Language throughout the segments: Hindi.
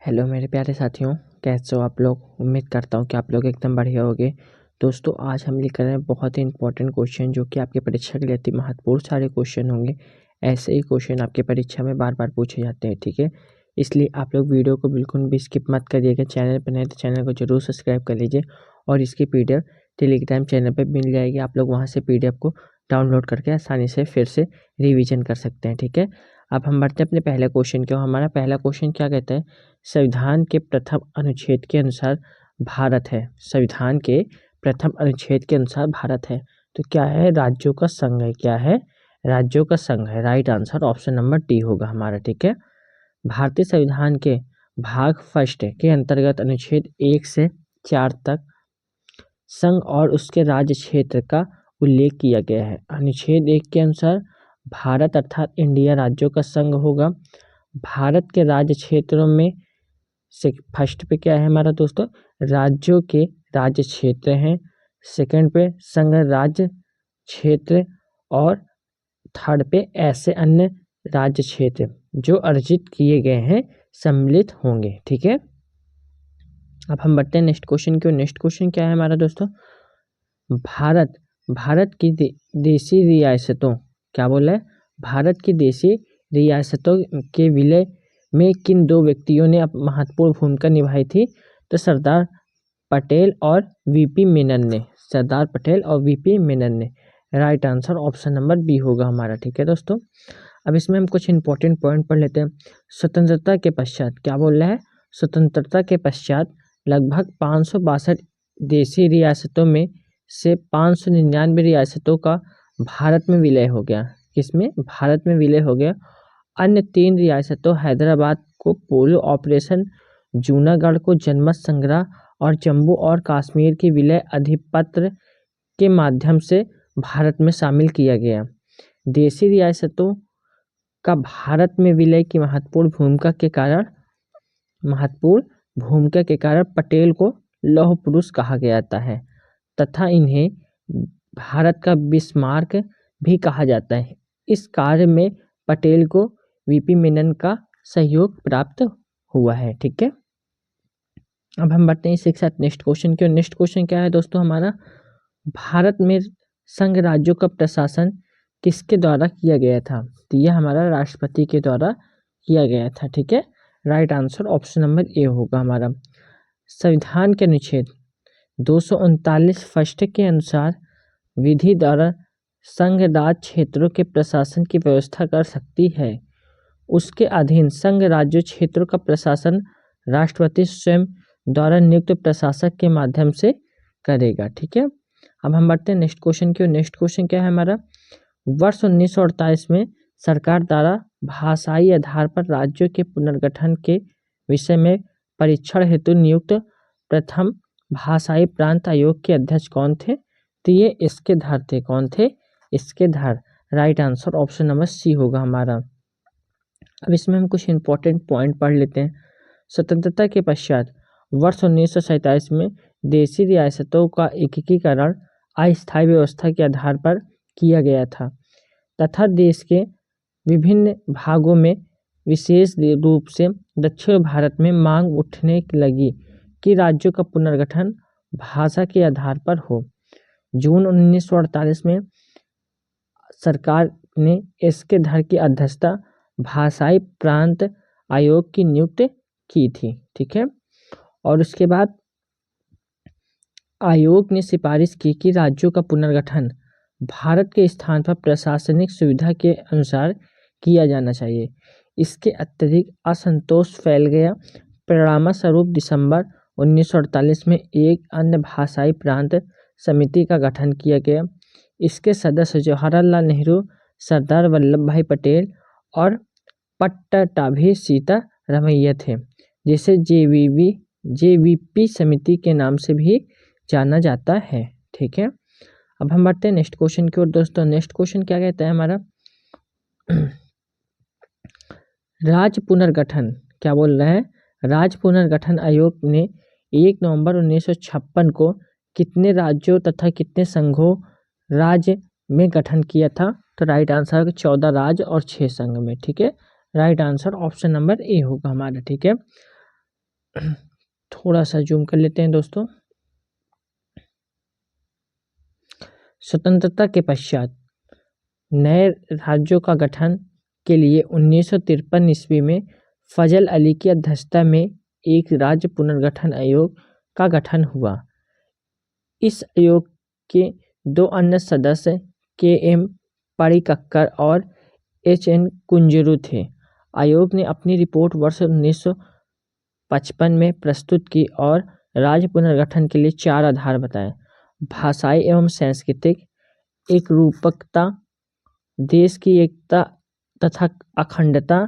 हेलो मेरे प्यारे साथियों, कैसे हो आप लोग। उम्मीद करता हूँ कि आप लोग एकदम बढ़िया होंगे। दोस्तों, आज हम लेकर आए हैं बहुत ही इंपॉर्टेंट क्वेश्चन जो कि आपकी परीक्षा के लिए अति महत्वपूर्ण सारे क्वेश्चन होंगे। ऐसे ही क्वेश्चन आपके परीक्षा में बार बार पूछे जाते हैं, ठीक है। इसलिए आप लोग वीडियो को बिल्कुल भी स्किप मत करिएगा। चैनल पर नए तो चैनल को जरूर सब्सक्राइब कर लीजिए और इसकी PDF टेलीग्राम चैनल पर मिल जाएगी। आप लोग वहाँ से PDF को डाउनलोड करके आसानी से फिर से रिविजन कर सकते हैं, ठीक है। अब हम बढ़ते हैं अपने पहले क्वेश्चन की ओर। हमारा पहला क्वेश्चन क्या कहता है, संविधान के प्रथम अनुच्छेद के अनुसार भारत है। संविधान के प्रथम अनुच्छेद के अनुसार भारत है, तो क्या है, राज्यों का संघ है। क्या है, राज्यों का संघ है। Right answer option number D होगा हमारा, ठीक है। भारतीय संविधान के भाग फर्स्ट के अंतर्गत अनुच्छेद 1 से 4 तक संघ और उसके राज्य क्षेत्र का उल्लेख किया गया है। अनुच्छेद 1 के अनुसार भारत अर्थात इंडिया राज्यों का संघ होगा। भारत के राज्य क्षेत्रों में से फर्स्ट पे क्या है हमारा दोस्तों, राज्यों के राज्य क्षेत्र हैं। सेकंड पे संघ राज्य क्षेत्र और थर्ड पे ऐसे अन्य राज्य क्षेत्र जो अर्जित किए गए हैं सम्मिलित होंगे, ठीक है। अब हम बढ़ते हैं नेक्स्ट क्वेश्चन की ओर। नेक्स्ट क्वेश्चन क्या है हमारा दोस्तों, भारत की देशी रियासतों, क्या बोला है, भारत की देशी रियासतों के विलय में किन दो व्यक्तियों ने महत्वपूर्ण भूमिका निभाई थी, तो सरदार पटेल और VP मेनन ने। सरदार पटेल और VP मेनन ने। Right answer option number B होगा हमारा, ठीक है दोस्तों। अब इसमें हम कुछ इंपॉर्टेंट पॉइंट पढ़ लेते हैं। स्वतंत्रता के पश्चात, क्या बोल रहा है, स्वतंत्रता के पश्चात लगभग 562 देशी रियासतों में से 599 रियासतों का भारत में विलय हो गया। किसमें, भारत में विलय हो गया। अन्य 3 रियासतों हैदराबाद को पोलो ऑपरेशन, जूनागढ़ को जनमत संग्रह और जम्मू और कश्मीर की विलय अधिपत्र के माध्यम से भारत में शामिल किया गया। देशी रियासतों का भारत में विलय की महत्वपूर्ण भूमिका के कारण पटेल को लौह पुरुष कहा जाता है तथा इन्हें भारत का बिस्मार्क भी कहा जाता है। इस कार्य में पटेल को VP मेनन का सहयोग प्राप्त हुआ है, ठीक है। अब हम बढ़ते हैं इसी के साथ नेक्स्ट क्वेश्चन की ओर। नेक्स्ट क्वेश्चन क्या है दोस्तों हमारा, भारत में संघ राज्यों का प्रशासन किसके द्वारा किया गया था, तो यह हमारा राष्ट्रपति के द्वारा किया गया था, ठीक है। Right answer option number A होगा हमारा। संविधान के अनुच्छेद 239 फर्स्ट के अनुसार विधि द्वारा संघ राज्य क्षेत्रों के प्रशासन की व्यवस्था कर सकती है। उसके अधीन संघ राज्य क्षेत्रों का प्रशासन राष्ट्रपति स्वयं द्वारा नियुक्त प्रशासक के माध्यम से करेगा, ठीक है। अब हम बढ़ते हैं नेक्स्ट क्वेश्चन की ओर। नेक्स्ट क्वेश्चन क्या है हमारा, वर्ष 1948 में सरकार द्वारा भाषाई आधार पर राज्यों के पुनर्गठन के विषय में परीक्षण हेतु नियुक्त प्रथम भाषाई प्रांत आयोग के अध्यक्ष कौन थे, तो ये इसके धर थे। कौन थे, इसके Dhar. Right answer option number C होगा हमारा। अब इसमें हम कुछ इंपॉर्टेंट पॉइंट पढ़ लेते हैं। स्वतंत्रता के पश्चात वर्ष 1947 में देशी रियासतों का एकीकरण अस्थायी व्यवस्था के आधार पर किया गया था तथा देश के विभिन्न भागों में विशेष रूप से दक्षिण भारत में मांग उठने लगी कि राज्यों का पुनर्गठन भाषा के आधार पर हो। जून 1948 में सरकार ने इसके धर की अध्यक्षता भाषाई प्रांत आयोग की नियुक्त की थी, ठीक है। और उसके बाद आयोग ने सिफारिश की कि राज्यों का पुनर्गठन भारत के स्थान पर प्रशासनिक सुविधा के अनुसार किया जाना चाहिए। इसके अत्यधिक असंतोष फैल गया। परिणामस्वरूप दिसंबर 1948 में एक अन्य भाषाई प्रांत समिति का गठन किया गया। इसके सदस्य जवाहरलाल नेहरू, सरदार वल्लभ भाई पटेल और पट्टाभी सीतारमैया थे, जिसे JVP समिति के नाम से भी जाना जाता है, ठीक है। अब हम बढ़ते हैं नेक्स्ट क्वेश्चन की ओर दोस्तों। नेक्स्ट क्वेश्चन क्या कहता है हमारा, राज्य पुनर्गठन, क्या बोल रहा है, राज्य पुनर्गठन आयोग ने 1 नवंबर 1956 को कितने राज्यों तथा कितने संघों राज्य में गठन किया था, तो राइट आंसर 14 राज्य और 6 संघ में, ठीक है। Right answer option number A होगा हमारा, ठीक है। थोड़ा सा जूम कर लेते हैं दोस्तों। स्वतंत्रता के पश्चात नए राज्यों का गठन के लिए 1953 ईस्वी में फजल अली की अध्यक्षता में एक राज्य पुनर्गठन आयोग का गठन हुआ। इस आयोग के 2 अन्य सदस्य के.एम. पडिक्कर और एच.एन. कुंजरू थे। आयोग ने अपनी रिपोर्ट वर्ष 1955 में प्रस्तुत की और राज्य पुनर्गठन के लिए 4 आधार बताए: भाषाई एवं सांस्कृतिक एकरूपता, देश की एकता तथा अखंडता,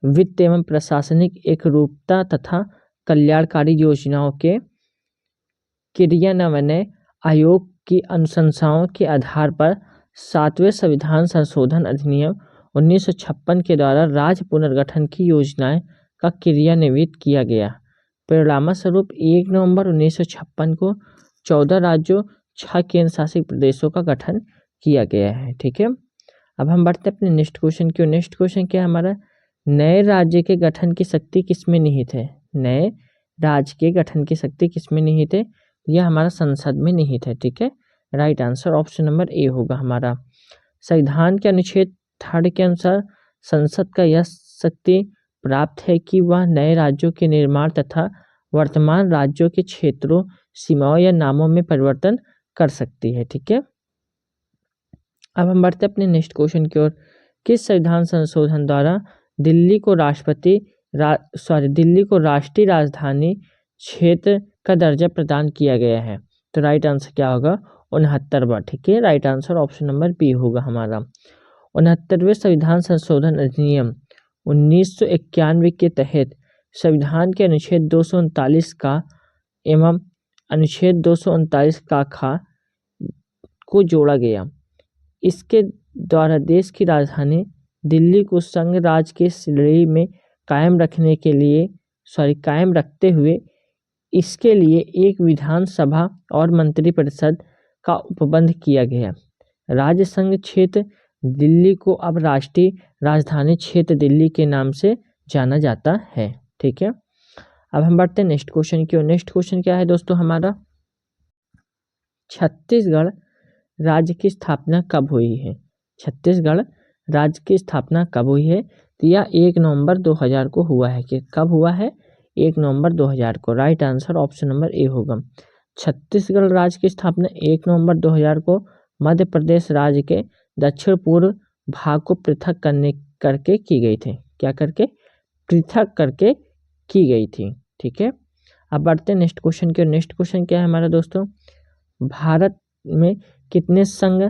वित्त एवं प्रशासनिक एकरूपता तथा कल्याणकारी योजनाओं के क्रियान्वयन। आयोग की अनुशंसाओं के आधार पर 7वें संविधान संशोधन अधिनियम 1956 के द्वारा राज्य पुनर्गठन की योजनाएं का क्रियान्वित किया गया। परिणामस्वरूप 1 नवंबर 1956 को 14 राज्यों 6 केंद्र शासित प्रदेशों का गठन किया गया है। ठीक है, अब हम बढ़ते हैं अपने नेक्स्ट क्वेश्चन की। नेक्स्ट क्वेश्चन क्या है हमारा, नए राज्य के गठन की शक्ति किसमें निहित है? नए राज्य के गठन की शक्ति किसमें निहित है? यह हमारा संसद में निहित है। ठीक है, right answer option number A होगा हमारा। संविधान के अनुच्छेद 3 के अनुसार संसद का यह शक्ति प्राप्त है कि वह नए राज्यों के निर्माण तथा वर्तमान राज्यों के क्षेत्रों, सीमाओं या नामों में परिवर्तन कर सकती है। ठीक है, अब हम बढ़ते अपने नेक्स्ट क्वेश्चन की ओर। किस संविधान संशोधन द्वारा दिल्ली को राष्ट्रीय राजधानी क्षेत्र का दर्जा प्रदान किया गया है? तो राइट आंसर क्या होगा, 69वां। ठीक है, right answer option number B होगा हमारा। 69वें संविधान संशोधन अधिनियम 1991 के तहत संविधान के अनुच्छेद 239 का एवं अनुच्छेद 239 का खा को जोड़ा गया। इसके द्वारा देश की राजधानी दिल्ली को संघ राज्य के श्रेणी में कायम रखते हुए इसके लिए एक विधानसभा और मंत्रिपरिषद का उपबंध किया गया। राज्य संघ क्षेत्र दिल्ली को अब राष्ट्रीय राजधानी क्षेत्र दिल्ली के नाम से जाना जाता है। ठीक है, अब हम बढ़ते हैं नेक्स्ट क्वेश्चन की ओर। नेक्स्ट क्वेश्चन क्या है दोस्तों हमारा, छत्तीसगढ़ राज्य की स्थापना कब हुई है? छत्तीसगढ़ राज्य की स्थापना कब हुई है? तो यह 1 नवंबर 2000 को हुआ है। कि कब हुआ है? 1 नवंबर 2000 को। Right answer option number A होगा। छत्तीसगढ़ राज्य की स्थापना 1 नवंबर 2000 को मध्य प्रदेश राज्य के दक्षिण पूर्व भाग को पृथक करके की गई थी। क्या करके? पृथक करके की गई थी। ठीक है, अब बढ़ते हैं नेक्स्ट क्वेश्चन की ओर। नेक्स्ट क्वेश्चन क्या है हमारा दोस्तों, भारत में कितने संघ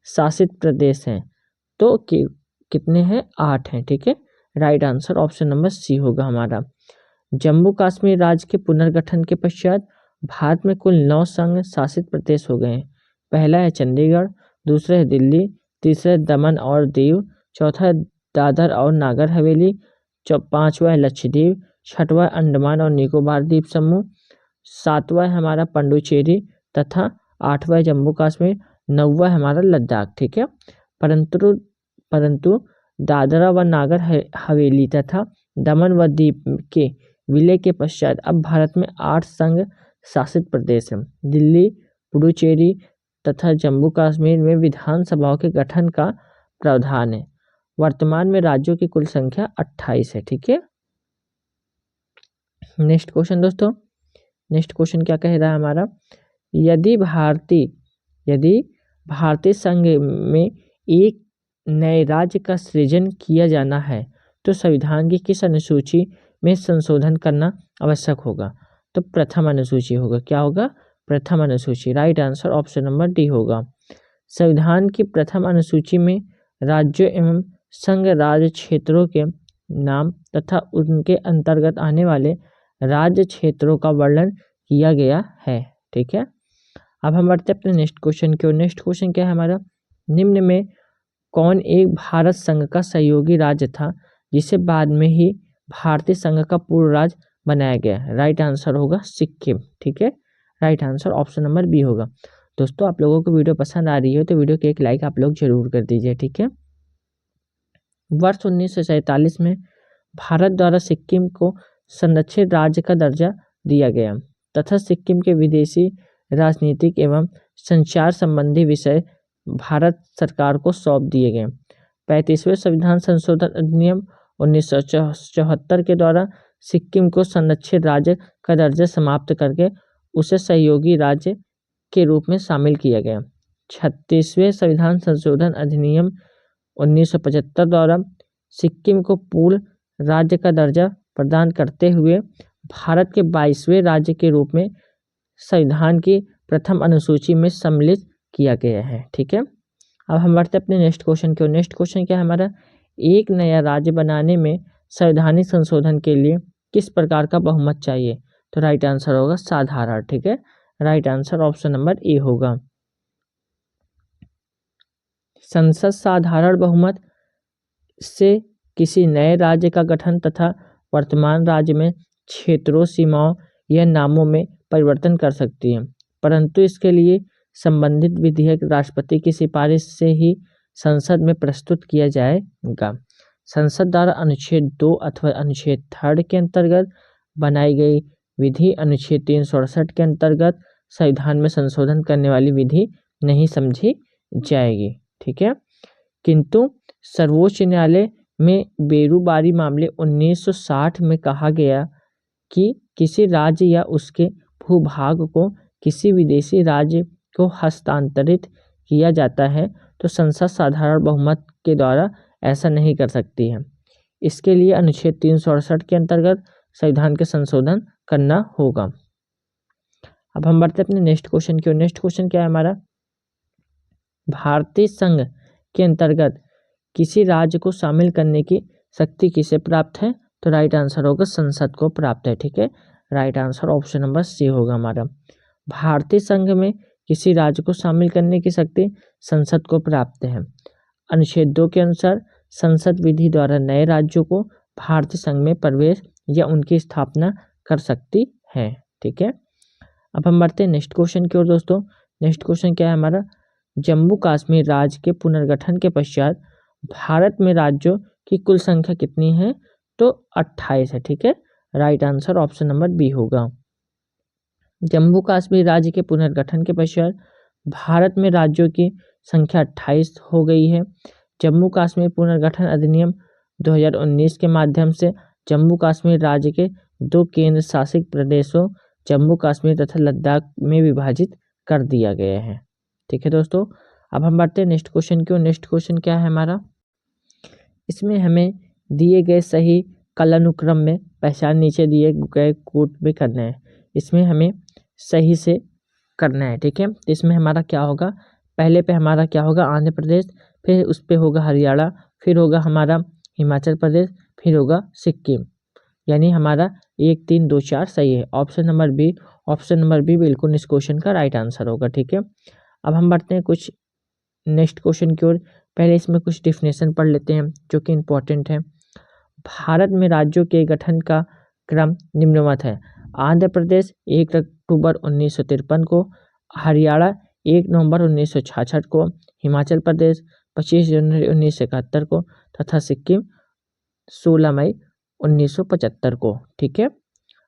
शासित प्रदेश हैं? तो कितने हैं? 8 हैं। ठीक है, right answer option number C होगा हमारा। जम्मू कश्मीर राज्य के पुनर्गठन के पश्चात भारत में कुल 9 संघ शासित प्रदेश हो गए हैं। पहला है चंडीगढ़, दूसरा है दिल्ली, तीसरा है दमन और दीव, चौथा है दादर और नागर हवेली, 5वां है लक्षद्वीप, 6वां अंडमान और निकोबार द्वीप समूह, 7वां है हमारा पंडुचेरी तथा 8वां है जम्मू कश्मीर, 9वां है हमारा लद्दाख। ठीक है, परंतु दादरा व नागर हवेली तथा दमन व दीप के विलय के पश्चात अब भारत में 8 संघ शासित प्रदेश हैं। दिल्ली, पुडुचेरी तथा जम्मू कश्मीर में विधानसभाओं के गठन का प्रावधान है। वर्तमान में राज्यों की कुल संख्या 28 है। ठीक है, नेक्स्ट क्वेश्चन दोस्तों, नेक्स्ट क्वेश्चन क्या कह रहा है हमारा, यदि भारतीय संघ में एक नए राज्य का सृजन किया जाना है तो संविधान की किस अनुसूची में संशोधन करना आवश्यक होगा? तो प्रथम अनुसूची होगा। क्या होगा? प्रथम अनुसूची। Right answer option number D होगा। संविधान की प्रथम अनुसूची में राज्यों एवं संघ राज्य क्षेत्रों के नाम तथा उनके अंतर्गत आने वाले राज्य क्षेत्रों का वर्णन किया गया है। ठीक है, अब हम बढ़ते अपने नेक्स्ट क्वेश्चन की ओर। नेक्स्ट क्वेश्चन क्या है हमारा, निम्न में कौन एक भारत संघ का सहयोगी राज्य था जिसे बाद में ही भारतीय संघ का पूर्ण राज्य बनाया गया? राइट आंसर होगा सिक्किम। ठीक है, right answer option number B होगा। दोस्तों, आप लोगों को वीडियो पसंद आ रही है तो वीडियो को एक लाइक आप लोग जरूर कर दीजिए। ठीक है, वर्ष 1947 में भारत द्वारा सिक्किम को संरक्षित राज्य का दर्जा दिया गया तथा सिक्किम के विदेशी, राजनीतिक एवं संचार संबंधी विषय भारत सरकार को सौंप दिए गए। 35वें संविधान संशोधन अधिनियम 1974 के द्वारा सिक्किम को संरक्षित राज्य का दर्जा समाप्त करके उसे सहयोगी राज्य के रूप में शामिल किया गया। 36वें संविधान संशोधन अधिनियम 1975 द्वारा सिक्किम को पूर्ण राज्य का दर्जा प्रदान करते हुए भारत के 22वें राज्य के रूप में संविधान की प्रथम अनुसूची में सम्मिलित किया गया है। ठीक है, अब हम बढ़ते अपने नेक्स्ट क्वेश्चन की ओर। नेक्स्ट क्वेश्चन क्या है हमारा, एक नया राज्य बनाने में संवैधानिक संशोधन के लिए किस प्रकार का बहुमत चाहिए? तो राइट आंसर होगा साधारण। ठीक है, right answer option number A होगा। संसद साधारण बहुमत से किसी नए राज्य का गठन तथा वर्तमान राज्य में क्षेत्रों, सीमाओं या नामों में परिवर्तन कर सकती है, परंतु इसके लिए संबंधित विधेयक राष्ट्रपति की सिफारिश से ही संसद में प्रस्तुत किया जाएगा। संसद द्वारा अनुच्छेद 2 अथवा अनुच्छेद 3 के अंतर्गत बनाई गई विधि अनुच्छेद 368 के अंतर्गत संविधान में संशोधन करने वाली विधि नहीं समझी जाएगी। ठीक है, किंतु सर्वोच्च न्यायालय में बेरुबारी मामले 1960 में कहा गया कि किसी राज्य या उसके भूभाग को किसी विदेशी राज्य को हस्तांतरित किया जाता है तो संसद साधारण बहुमत के द्वारा ऐसा नहीं कर सकती है। इसके लिए अनुच्छेद 368 के अंतर्गत संविधान के संशोधन करना होगा। अब हम बढ़ते अपने नेक्स्ट क्वेश्चन की ओर। नेक्स्ट क्वेश्चन क्या है हमारा, भारतीय संघ के अंतर्गत किसी राज्य को शामिल करने की शक्ति किसे प्राप्त है? तो राइट आंसर होगा संसद को प्राप्त है। ठीक है, right answer option number C होगा हमारा। भारतीय संघ में किसी राज्य को शामिल करने की शक्ति संसद को प्राप्त है। अनुच्छेद 2 के अनुसार संसद विधि द्वारा नए राज्यों को भारतीय संघ में प्रवेश या उनकी स्थापना कर सकती है। ठीक है, अब हम बढ़ते हैं नेक्स्ट क्वेश्चन की ओर दोस्तों। नेक्स्ट क्वेश्चन क्या है हमारा, जम्मू कश्मीर राज्य के पुनर्गठन के पश्चात भारत में राज्यों की कुल संख्या कितनी है? तो 28 है। ठीक है, right answer option number B होगा। जम्मू कश्मीर राज्य के पुनर्गठन के पश्चात भारत में राज्यों की संख्या 28 हो गई है। जम्मू कश्मीर पुनर्गठन अधिनियम 2019 के माध्यम से जम्मू कश्मीर राज्य के 2 केंद्र शासित प्रदेशों जम्मू कश्मीर तथा लद्दाख में विभाजित कर दिया गया है। ठीक है दोस्तों, अब हम बढ़ते हैं नेक्स्ट क्वेश्चन की ओर। नेक्स्ट क्वेश्चन क्या है हमारा, इसमें हमें दिए गए सही कालानुक्रम में पहचान नीचे दिए गए कोड में करना है। इसमें हमें सही से करना है। ठीक है, तो इसमें हमारा क्या होगा, पहले पे हमारा क्या होगा आंध्र प्रदेश, फिर उस पे होगा हरियाणा, फिर होगा हमारा हिमाचल प्रदेश, फिर होगा सिक्किम, यानी हमारा 1 3 2 4 सही है। ऑप्शन नंबर बी बिल्कुल इस क्वेश्चन का राइट आंसर होगा। ठीक है, अब हम बढ़ते हैं कुछ नेक्स्ट क्वेश्चन की ओर। पहले इसमें कुछ डिफिनेशन पढ़ लेते हैं जो कि इम्पोर्टेंट है। भारत में राज्यों के गठन का क्रम निम्नवत है। आंध्र प्रदेश 1 अक्टूबर 1953 को, हरियाणा 1 नवंबर 1966 को, हिमाचल प्रदेश 25 जनवरी 1971 को तथा सिक्किम 16 मई 1975 को। ठीक है,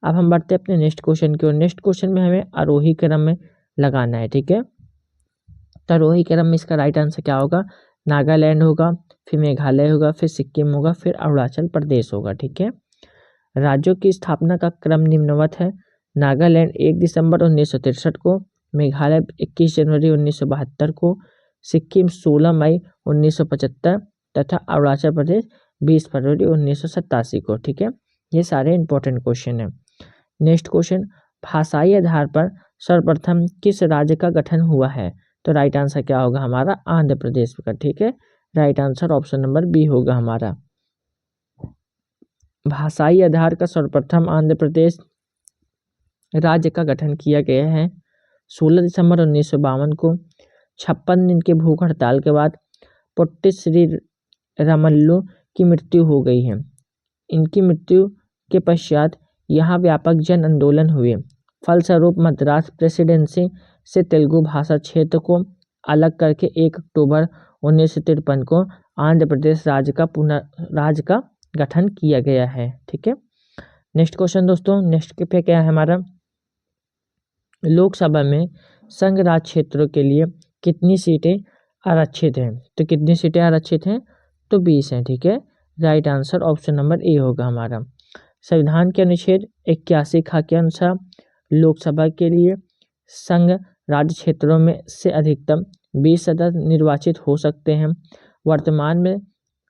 अब हम बढ़ते हैं अपने नेक्स्ट क्वेश्चन की ओर। नेक्स्ट क्वेश्चन में हमें आरोही क्रम में लगाना है। ठीक है, तो आरोही क्रम में इसका राइट आंसर क्या होगा, नागालैंड होगा, फिर मेघालय होगा, फिर सिक्किम होगा, फिर अरुणाचल प्रदेश होगा। ठीक है, राज्यों की स्थापना का क्रम निम्नवत है। नागालैंड 1 दिसंबर 1963 को, मेघालय 21 जनवरी 1972 को, सिक्किम 16 मई 1975 तथा अरुणाचल प्रदेश 20 फरवरी 1987 को। ठीक है, ये सारे इंपॉर्टेंट क्वेश्चन हैं। नेक्स्ट क्वेश्चन, भाषाई आधार पर सर्वप्रथम किस राज्य का गठन हुआ है? तो राइट आंसर क्या होगा हमारा आंध्र प्रदेश का। ठीक है, right answer option number B होगा हमारा। भाषाई आधार का सर्वप्रथम आंध्र प्रदेश राज्य का गठन किया गया है 16 दिसंबर 1952 को। 56 दिन के भूख हड़ताल के बाद पोट्टी श्री रामल्लू की मृत्यु हो गई है। इनकी मृत्यु के पश्चात यहाँ व्यापक जन आंदोलन हुए। फलस्वरूप मद्रास प्रेसिडेंसी से तेलुगु भाषा क्षेत्र को अलग करके 1 अक्टूबर 1953 को आंध्र प्रदेश राज्य का गठन किया गया है। ठीक है, नेक्स्ट क्वेश्चन दोस्तों, नेक्स्ट पे क्या है हमारा, लोकसभा में संघ राज क्षेत्रों के लिए कितनी सीटें आरक्षित हैं? तो कितनी सीटें आरक्षित हैं? तो 20 हैं। ठीक है, right answer option number A होगा हमारा। संविधान के अनुच्छेद 81 ख के अनुसार लोकसभा के लिए संघ राज्य क्षेत्रों में से अधिकतम 20 सदस्य निर्वाचित हो सकते हैं। वर्तमान में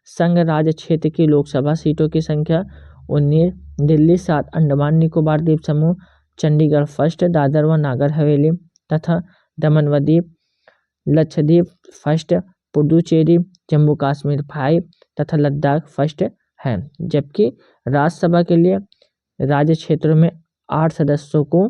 संघ राज्य क्षेत्र की लोकसभा सीटों की संख्या 19, दिल्ली 7, अंडमान निकोबार द्वीप समूह, चंडीगढ़ फर्स्ट, दादर व नागर हवेली तथा दमन व दीव, लक्षद्वीप फर्स्ट, पुडुचेरी, जम्मू कश्मीर 5 तथा लद्दाख फर्स्ट है। जबकि राज्यसभा के लिए राज्य क्षेत्रों में 8 सदस्यों को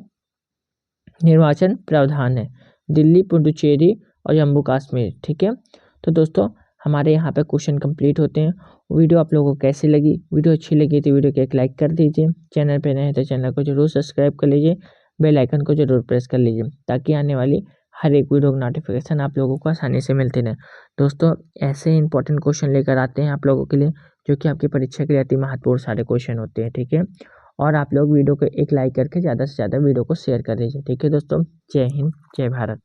निर्वाचन प्रावधान है, दिल्ली, पुडुचेरी और जम्मू कश्मीर। ठीक है, तो दोस्तों हमारे यहाँ पे क्वेश्चन कंप्लीट होते हैं। वीडियो आप लोगों को कैसी लगी? वीडियो अच्छी लगी तो वीडियो को एक लाइक कर दीजिए, चैनल पे नए हैं तो चैनल को जरूर सब्सक्राइब कर लीजिए, बेल आइकन को जरूर प्रेस कर लीजिए ताकि आने वाली हर एक वीडियो का नोटिफिकेशन आप लोगों को आसानी से मिलते रहे। दोस्तों ऐसे ही इंपॉर्टेंट क्वेश्चन लेकर आते हैं आप लोगों के लिए, जो कि आपकी परीक्षा के लिए अति महत्वपूर्ण सारे क्वेश्चन होते हैं। ठीक है, और आप लोग वीडियो को एक लाइक करके ज़्यादा से ज़्यादा वीडियो को शेयर कर दीजिए। ठीक है दोस्तों, जय हिंद, जय भारत।